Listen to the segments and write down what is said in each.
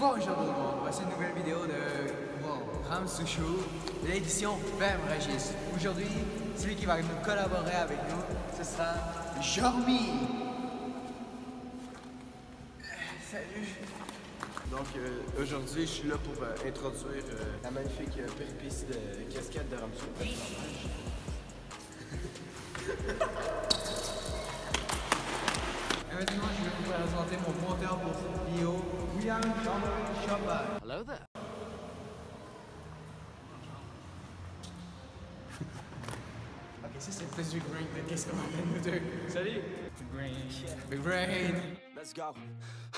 Bonjour tout le monde, voici une nouvelle vidéo de Ramsou Show, de l'édition Femme Régis. Aujourd'hui, celui qui va nous collaborer avec nous, ce sera Jormi. Salut. Donc aujourd'hui, je suis là pour introduire la magnifique péripétie de cascade de Ramsou. Et maintenant, je vais vous présenter mon monteur pour cette vidéo, William Jean-Marie Chopin. Hello there. Ok, ça c'est plus Big Brain de qu'est-ce qu'on va faire nous deux. Salut. Big Brain. Big Brain. Let's go.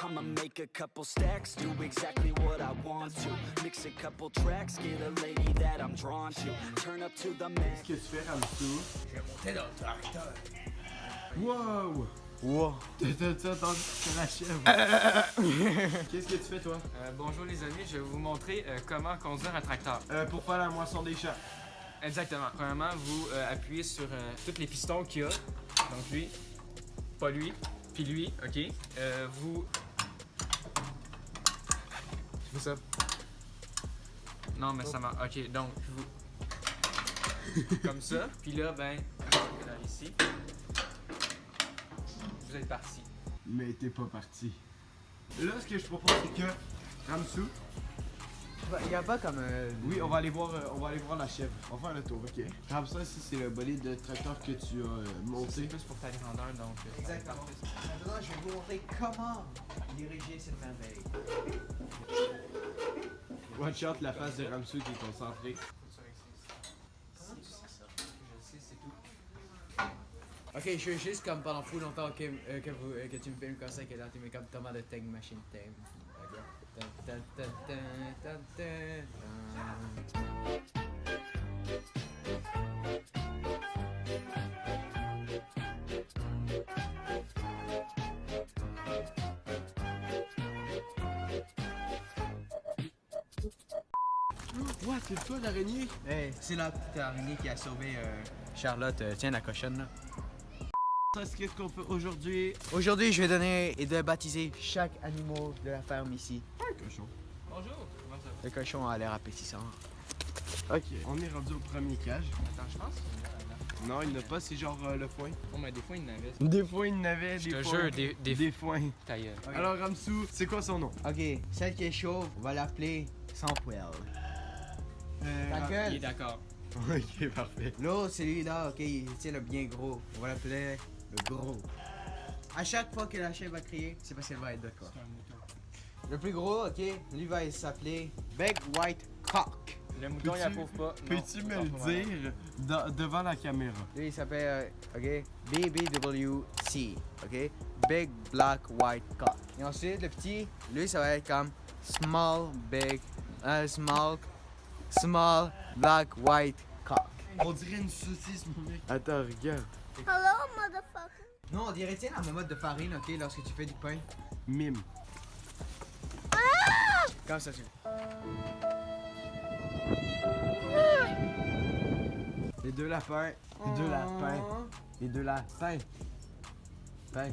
I'ma make a couple stacks, do exactly what I want to. Mix a couple tracks, get a lady that I'm drawn to. Turn up to the max. Qu'est-ce que tu fais, Ramsou? Je vais monter dans le tracteur. Wow! Wow. T'as entendu que la chèvre? Qu'est-ce que tu fais, toi? Bonjour les amis, je vais vous montrer comment conduire un tracteur. Pour faire la moisson des champs. Exactement. Premièrement, vous appuyez sur tous les pistons qu'il y a. Donc lui, pas lui, puis lui, ok. Vous... Je fais ça. Non, mais ça marche. Ok, donc vous... Comme ça. Puis là, ben, là, ici. Vous êtes parti. Mais t'es pas parti. Là, ce que je propose, c'est que Ramsou, Il n'y a pas comme. oui, on va aller voir la chèvre. On va faire le tour, ok? Ramsou, ici, c'est le bolide de tracteur que tu as monté. C'est plus pour ta grandeur, donc... Exactement. Maintenant, je vais vous montrer comment diriger cette merveille. Watch out, la face de Ramsou qui est concentrée. Je sais, c'est tout. Ok, je veux juste comme pendant fou longtemps que tu me filmes comme ça, que là tu mets comme Thomas de Tag Machine Theme. D'accord. Tan, tan, tan, tan, tan, tan. What, c'est toi l'araignée? Hey, c'est la petite araignée qui a sauvé Charlotte. Tiens la cochonne là. Ça, c'est qu'est-ce qu'on fait aujourd'hui? Aujourd'hui, je vais donner et de baptiser chaque animal de la ferme ici. Un cochon. Bonjour, comment ça va? Le cochon a l'air appétissant. Ok, on est rendu au premier cage. Attends, je pense. Non, il n'a pas, c'est genre le foin. Oh, mais des fois, il n'avait. Des fois, il n'avait, Je des te fois. jure, des foins. Ta gueule. Ok. Alors, Ramsou, c'est quoi son nom? Ok, celle qui est chauve, on va l'appeler sans poil. Ta Il est gueule. d'accord. Ok, parfait. L'autre, celui-là, ok, il tient le bien gros. On va l'appeler le gros. À chaque fois que la chèvre va crier, c'est parce qu'elle va être de quoi. C'est un mouton. Le plus gros, ok, lui va s'appeler Big White Cock. Le mouton, il approuve pas. Peux-tu Non, me c'est le pas vrai. dire devant la caméra? Lui, il s'appelle, ok, BBWC, ok, Big Black White Cock. Et ensuite, le petit, lui, ça va être comme Small Black White Cock. On dirait une saucisse, mon mec. Attends, regarde. Hello, motherfucker. Non, on dirait, tiens, la mode de farine, ok, lorsque tu fais du pain. Mime. Comme ça, tu. Les deux lapins. Les deux lapins. Les deux lapins. Pain.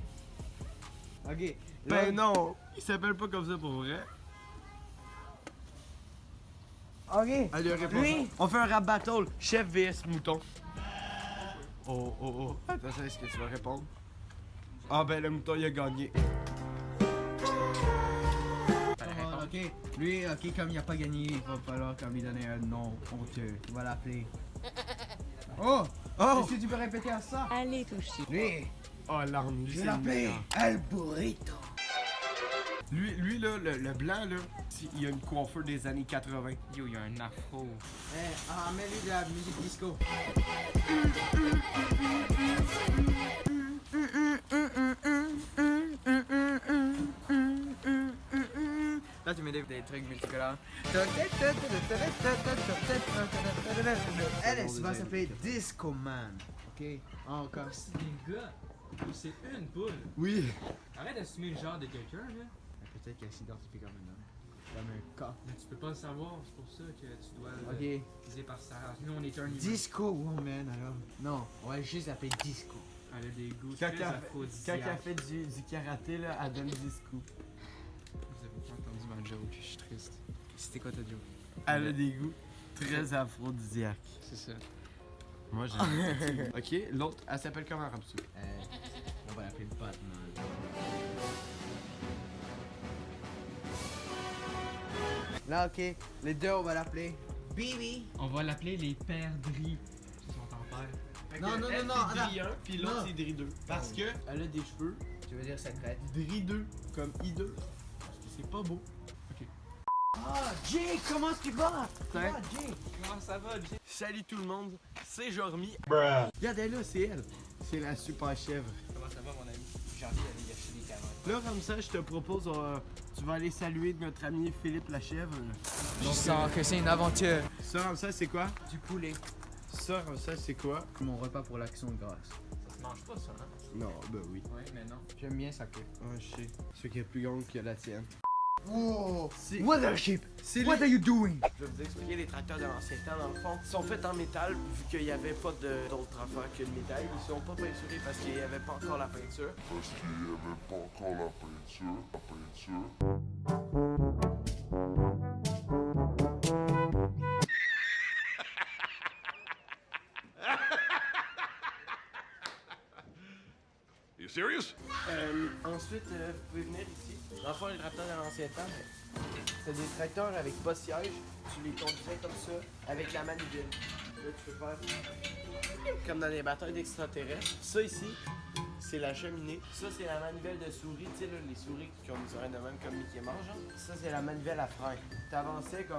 Ok. Ben non! Il s'appelle pas comme ça pour vrai. Ok. Allez, réponds. Lui. On fait un rap battle. Chef vs mouton. Oh, oh, oh. Attends, est-ce que tu vas répondre? Ah ben, le mouton, il a gagné. Ok, lui, ok, comme il a pas gagné, il va falloir comme lui donner un nom honteux. On va l'appeler. Oh! Oh! Est-ce que tu peux répéter à ça? Allez, touche. Lui, Oh, l'arme, lui, je c'est vais l'appeler le meilleur. El Burrito. Lui là, le blanc, là, il a une coiffure des années 80. Yo, il y a un afro. Mets-lui de la musique disco. Là, tu mets des trucs multicolores. Elle va s'appeler Disco Man. Ok? Encore. C'est des gars. C'est une poule. Oui. Arrête d'assumer le genre de quelqu'un, là. Peut-être qu'elle s'identifie comme un homme. Comme un cas. Mais tu peux pas le savoir, c'est pour ça que tu dois Ok. viser par sa race. Nous, on est un humain. Disco Woman alors. Non, on va juste l'appeler Disco. Elle a des goûts Quand très elle aphrodisiaques. fait du karaté, là, elle donne du scoop. Vous avez pas entendu ma joke. C'était quoi ta joke? Elle a des goûts très aphrodisiaques. C'est ça. Moi, j'aime. Ok, l'autre, elle s'appelle comment, Ramsou? On va l'appeler le Batman. Là, ok, les deux, on va l'appeler Bibi. On va l'appeler les perdrix. C'est son père. Non, non, Elle, non, c'est non, Dri 1, puis l'autre, Non. c'est Dri 2. Parce que elle a des cheveux Tu veux dire secrète? Dri 2, comme I2. Parce que c'est pas beau. Ah, Jay, comment tu vas? Tiens. Jay? Comment ça va, Jay? Salut tout le monde, c'est Jormi. Regarde, elle là, c'est elle. C'est la super chèvre. Comment ça va, mon ami? J'ai envie d'aller gâcher des carottes. Là, comme ça, je te propose, tu vas aller saluer notre ami Philippe la chèvre. Je sens que c'est une aventure. Ça, comme ça, c'est quoi? Du poulet. Ça, comme ça, c'est quoi? Mon repas pour l'action de grâce. Ça se mange pas, ça, hein? Non, ben oui. Ouais, mais non. J'aime bien ça que. Ah, je sais. C'est qui est plus grande que la tienne. Wow! C'est- Mothership! C'est What are you doing? Je vais vous expliquer les tracteurs de l'ancien temps, dans le fond. Ils sont faits en métal, vu qu'il n'y avait pas d'autres affaires que le métal. Ils sont pas peinturés parce qu'il n'y avait pas encore la peinture. Parce qu'il n'y avait pas encore la peinture. You serious? Ensuite, vous pouvez venir ici. Dans le fond, les tracteurs de l'ancien temps, c'est des tracteurs avec pas siège. Tu les conduisais comme ça, avec la manivelle. Là, tu peux faire comme dans les batailles d'extraterrestres. Ça ici, c'est la cheminée. Ça, c'est la manivelle de souris. Tu sais, là, les souris qui ont des oreilles de même comme Mickey Mouse, genre. Ça, c'est la manivelle à frein. T'avançais comme...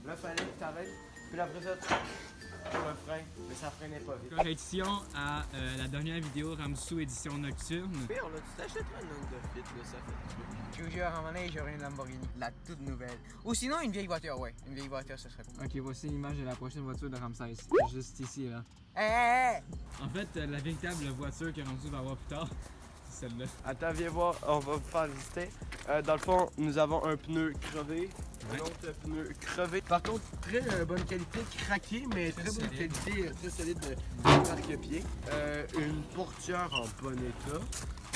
Là, fallait que t'arrêtes. Puis là, après ça, pour le frein. Mais ça freinait pas vite. Correction à la dernière vidéo Ramsou édition nocturne. Puis on a tout acheté un Honda Fit, là, ça fait Je vous jure, à un moment donné, j'aurai une Lamborghini. La toute nouvelle. Ou sinon, une vieille voiture, ouais. Une vieille voiture, ce serait cool. Ok, voici l'image de la prochaine voiture de Ramsès. Juste ici, là. Hey! En fait, la véritable voiture que Ramsou va avoir plus tard, c'est celle-là. Attends, viens voir, on va vous faire visiter. Dans le fond, nous avons un pneu crevé, un autre pneu crevé. Par contre, très bonne qualité, craqué, mais très bonne solide. qualité, très solide de marque-pied. Une portière en bon état.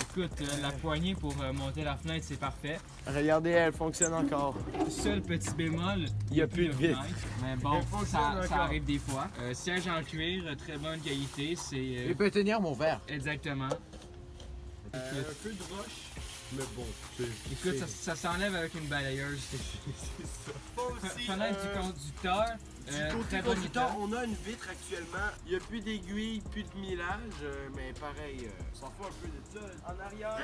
Écoute, la poignée pour monter la fenêtre, c'est parfait. Regardez, elle fonctionne encore. Seul petit bémol, Il y a plus de vis. fenêtre. Mais bon, Elle fonctionne ça encore. arrive des fois. Siège en cuir, très bonne qualité, c'est... Il peut tenir mon verre. exactement. Un peu de roche, mais bon, c'est... Écoute, ça s'enlève avec une balayeuse. Pas aussi, Fenêtre du conducteur, du côté très bon conducteur, état. on a une vitre actuellement. Il n'y a plus d'aiguille, plus de millage, mais pareil, on s'en fout un peu de ça. En arrière,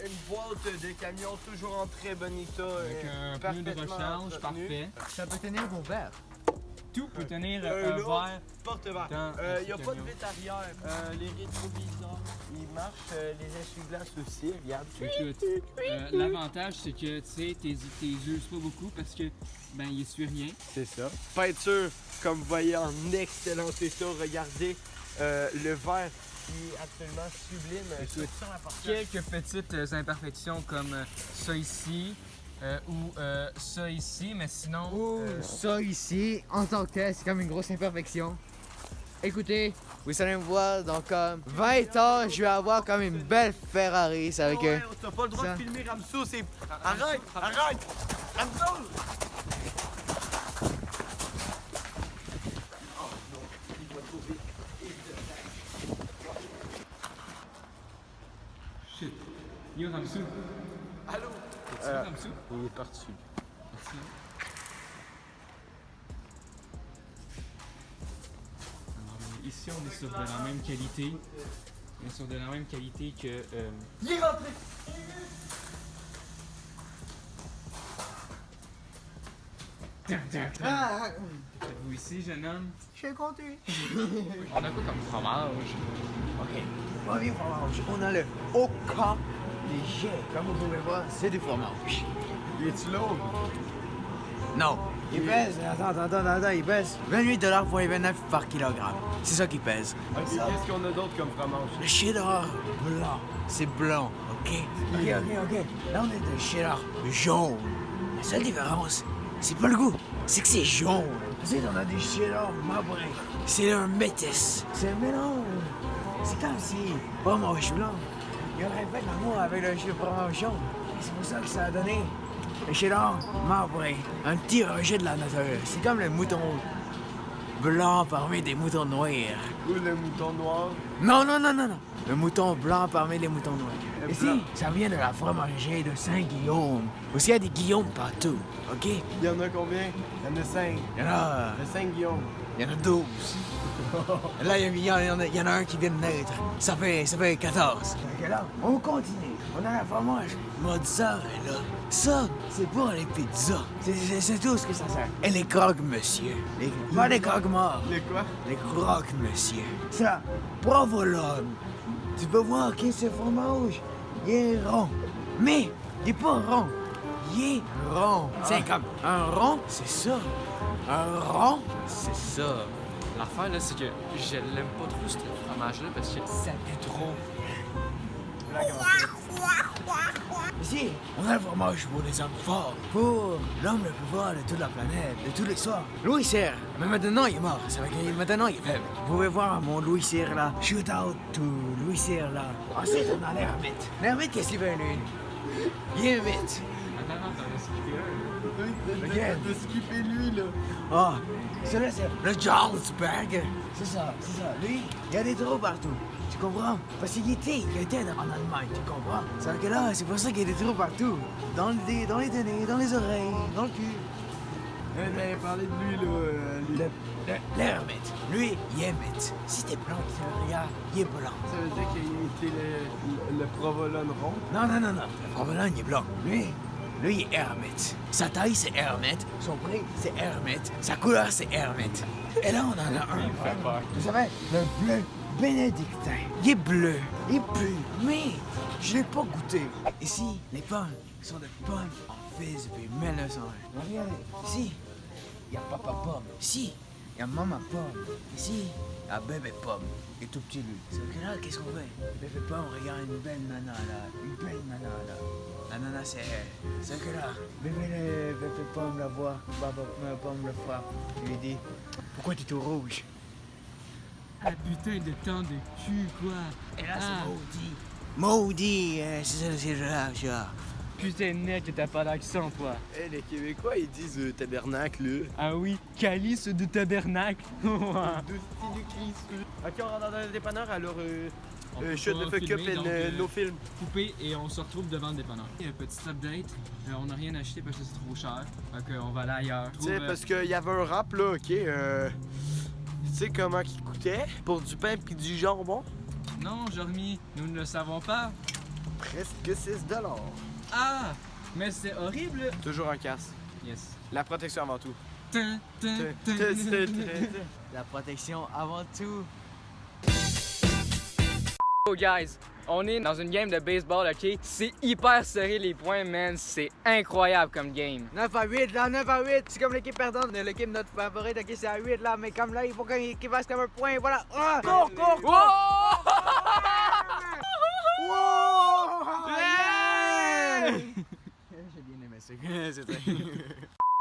une boîte de camion toujours en très bon état. Avec un pneu de parfaitement recharge, entretenu. parfait. Ça peut tenir mon verre. Tout peut tenir là, un verre. Porte-verre. Dans Il n'y a ce pas de camion. vitre arrière. Les rétroviseurs, ils marchent. Les essuie-glaces aussi, regarde. Écoute, l'avantage c'est que tu sais, t'es uses pas beaucoup parce que ben il essuie rien. C'est ça. Peinture, comme vous voyez, en excellent état. Regardez le verre qui est absolument sublime. Écoute, sur la portière. quelques petites imperfections comme ça ici ou ça ici, mais sinon. Oh, ça ici, en tant que tel, c'est comme une grosse imperfection. Écoutez, vous allez me voir dans comme 20 ans, je vais avoir comme une belle Ferrari. C'est avec Ouais, t'as pas le droit ça. de filmer Ramsou, c'est... Arrête! Arrête! Ramsou! Shit. Yo Ramsou. Allô? Es-tu là, Ramsou? Il est parti. Merci. Alors, ici on est sur de la même qualité. On est sur de la même qualité que. Il est rentré! Vous ici, jeune homme? Je suis content. On a quoi comme fromage? Ok, premier fromage. On a le Oka léger. Comme vous pouvez voir, c'est du fromage. Il est-tu lourd? Non. Il pèse, attends, il pèse 28,29$ par kilogramme. C'est ça qui pèse. Ok, qu'est-ce qu'on a d'autre comme fromage? Le cheddar blanc, c'est blanc, ok? Ok. Là, on est de cheddar jaune. La seule différence, c'est pas le goût, c'est que c'est jaune. Ensuite, on a des cheddar marbrés. C'est un métis. C'est un mélange. C'est comme si fromage blanc, il aurait fait l'amour avec le fromage jaune. C'est pour ça que ça a donné chez l'homme, marbre, un petit rejet de la nature. C'est comme le mouton blanc parmi des moutons noirs. Ou le mouton noir. Non, non, non, non, non. Le mouton blanc parmi les moutons noirs. Le Ici, blanc. ça vient de la fromagerie de Saint-Guillaume. Aussi, il y a des Guillaume partout, OK? Il y en a combien? Il y en a 5. Il y en a, Le 5 Guillaume. il y en a 12. Là, il y en a un qui vient de naître. Ça fait 14. Donc là, on continue. On a la fromage mozzarella. Ça, c'est pour les pizzas. C'est tout ce que ça sert. Et les croque-monsieur. Pas les croque-morts. Le quoi? Les croque-monsieur. Ça, provolone. Tu peux voir que ce fromage, il est rond. Mais, il est pas rond. Il est rond. C'est comme un rond, c'est ça. Un rond, c'est ça. L'affaire, là, c'est que je l'aime pas trop, ce fromage-là, parce que ça pue trop. Ici, on a le fromage pour les hommes forts, pour l'homme le plus fort de toute la planète, de tous les soirs. Louis Cyr, mais maintenant il est mort, ça veut dire que maintenant il est faible. Vous pouvez voir mon Louis Cyr là, shoot out to Louis Cyr là. Ensuite, on a l'ermite. L'ermite, qu'est-ce qu'il veut lui? Il est vite. Attends, t'en as skippé un. Regarde. De skipper lui, là. Ah, celui-là c'est le Jarlsberg. C'est ça, c'est ça. Lui, il y a des trous partout. Tu comprends? Parce qu'il était en Allemagne, tu comprends? C'est que là, c'est pour ça qu'il y a des trous partout. Dans les données, dans les oreilles, dans le cul. T'avais parlé de lui, là. L'ermite. Lui, il est mite. Si t'es blanc, tu le regardes, il est blanc. Ça veut dire qu'il était le provolone rond. Non, non, non, non. Le provolone, il est blanc. Lui, il est hermite. Sa taille, c'est hermite. Son prix, c'est hermite. Sa couleur, c'est hermite. Et là, on en a un. Vous savez, le bleu bénédictin. Il est bleu. Il pue. Mais je l'ai pas goûté. Ici, les pommes sont des pommes en fils depuis 1901. Regardez, ici, il y a papa pomme. Ici, il y a maman pomme. Ici, il y a bébé pomme. Et tout petit lui. C'est que là, qu'est-ce qu'on fait? Bébé pomme, regarde une belle nana là. Une belle nana là. La nana, c'est elle. C'est que là, bébé pomme la voit. Papa pomme le frappe. Il lui dit, pourquoi tu es tout rouge? Ah putain de temps de cul, quoi. Et là, c'est maudit. Maudit, c'est ça, c'est là, ça. Putain, net que t'as pas d'accent, toi. Eh, les Québécois, ils disent tabernacle, là. Ah oui, calice de tabernacle. Ok, on rentre dans le dépanneur, alors On shoot va the fuck up filmer, donc, and no film. Coupé et on se retrouve devant le dépanneur. Un petit update, on n'a rien acheté parce que c'est trop cher. Donc on va aller ailleurs. Tu sais, parce qu'il y avait un rap, là, ok, tu sais comment il coûtait pour du pain pis du jambon? Non, Jormi, nous ne le savons pas. Presque 6 $. Ah, mais c'est horrible. Toujours un casque. Yes. La protection avant tout. Tin, tin, tin, tin, tin. La protection avant tout. Oh guys, on est dans une game de baseball, ok? C'est hyper serré les points, man. C'est incroyable comme game. 9 à 8, là, 9 à 8. C'est comme l'équipe perdante, l'équipe notre favorite, ok, c'est à 8, là. Mais comme là, il faut qu'il fasse comme un point, voilà. Ah! Cours, cours, cours! Wow! Yeah! J'ai bien aimé ça. C'était...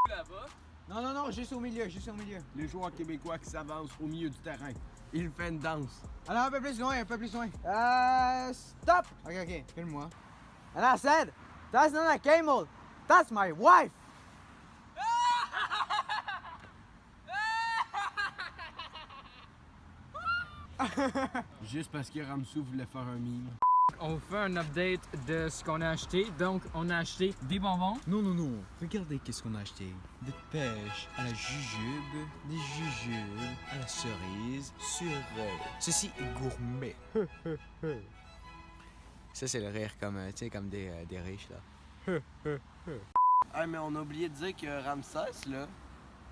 Là-bas. Non, non, non, juste au milieu, juste au milieu. Les joueurs québécois qui s'avancent au milieu du terrain. Ils font une danse. Alors, un peu plus loin, un peu plus loin. Stop! Ok, ok, filme-moi. And I said, that's not a camel, that's my wife! Juste parce que Ramsou voulait faire un mime. On fait un update de ce qu'on a acheté. Donc, on a acheté des bonbons. Non, non, non. Regardez qu'est-ce qu'on a acheté. Des pêches à la jujube, des jujubes à la cerise, sur ceci est gourmet. Ça, c'est le rire comme, tu sais, comme des riches, là. Ah, mais on a oublié de dire que Ramsès, là,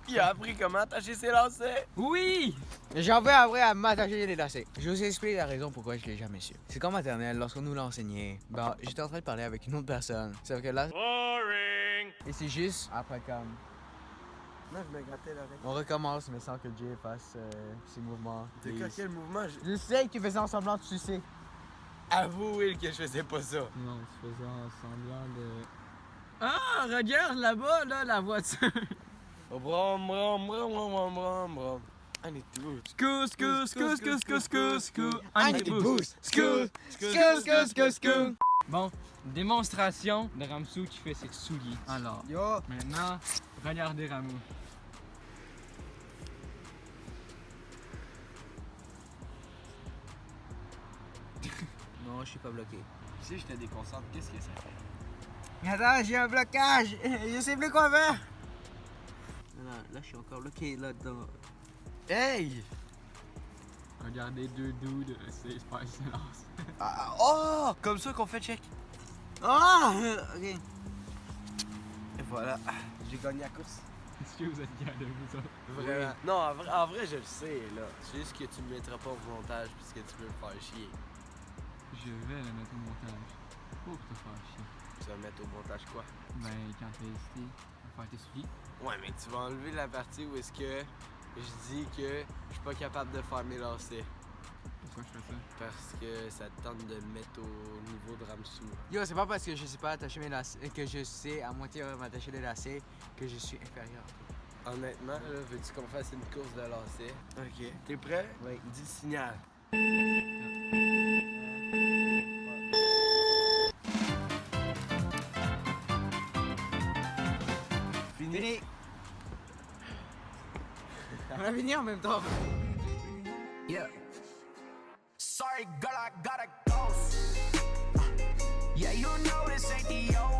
il a appris comment attacher ses lacets. Oui! J'en veux après à m'attacher les lacets. Je vous explique la raison pourquoi je l'ai jamais su. C'est comme maternelle, lorsqu'on nous l'a enseigné, ben, j'étais en train de parler avec une autre personne. Sauf que là... Boring! Et c'est juste après comme... Non, je me grattais l'oreille. On recommence, mais sans que Jay fasse ses mouvements. T'as quoi, quel mouvement? Je sais que tu faisais en semblant de sucer. Avoue, Will, que je faisais pas ça. Non, tu faisais semblant de... Ah, regarde là-bas, là, la voiture. Oh, brom, brom, brom, brom, brom, brom. I need to boost. Scoot. I need to boost. Scoot. Bon, démonstration de Ramsou qui fait ses souliers. Alors, Yo! maintenant, regardez Ramou. Non, je suis pas bloqué. Si je te déconcentre, qu'est-ce que ça fait? Attends, j'ai un blocage! Je sais plus quoi faire! Non, là, je suis encore bloqué là-dedans. Hey! Regardez deux dudes, c'est pas silence. Oh! Comme ça qu'on fait check. Ah! Ok. Et voilà, j'ai gagné la course. Est-ce que vous êtes fiers de vous autres? Vraiment. Non, en vrai, je le sais, là. C'est juste que tu me mettras pas au montage puisque tu veux me faire chier. Je vais le mettre au montage. Pour te faire chier. Tu vas mettre au montage quoi? Ben, quand t'as hésité à faire tes souliers. Ouais, mais tu vas enlever la partie où est-ce que je dis que je suis pas capable de faire mes lacets. Pourquoi je fais ça? Parce que ça te tente de me mettre au niveau de Ramsou. Yo, c'est pas parce que je sais pas attacher mes lacets, que je sais à moitié m'attacher les lacets, que je suis inférieur. Honnêtement, là, veux-tu qu'on fasse une course de lacets? Ok. T'es prêt? Oui. Dis le signal. Fini! On a fini en même temps. Yeah. Sorry, girl, I gotta go. Yeah, you know this ain't the old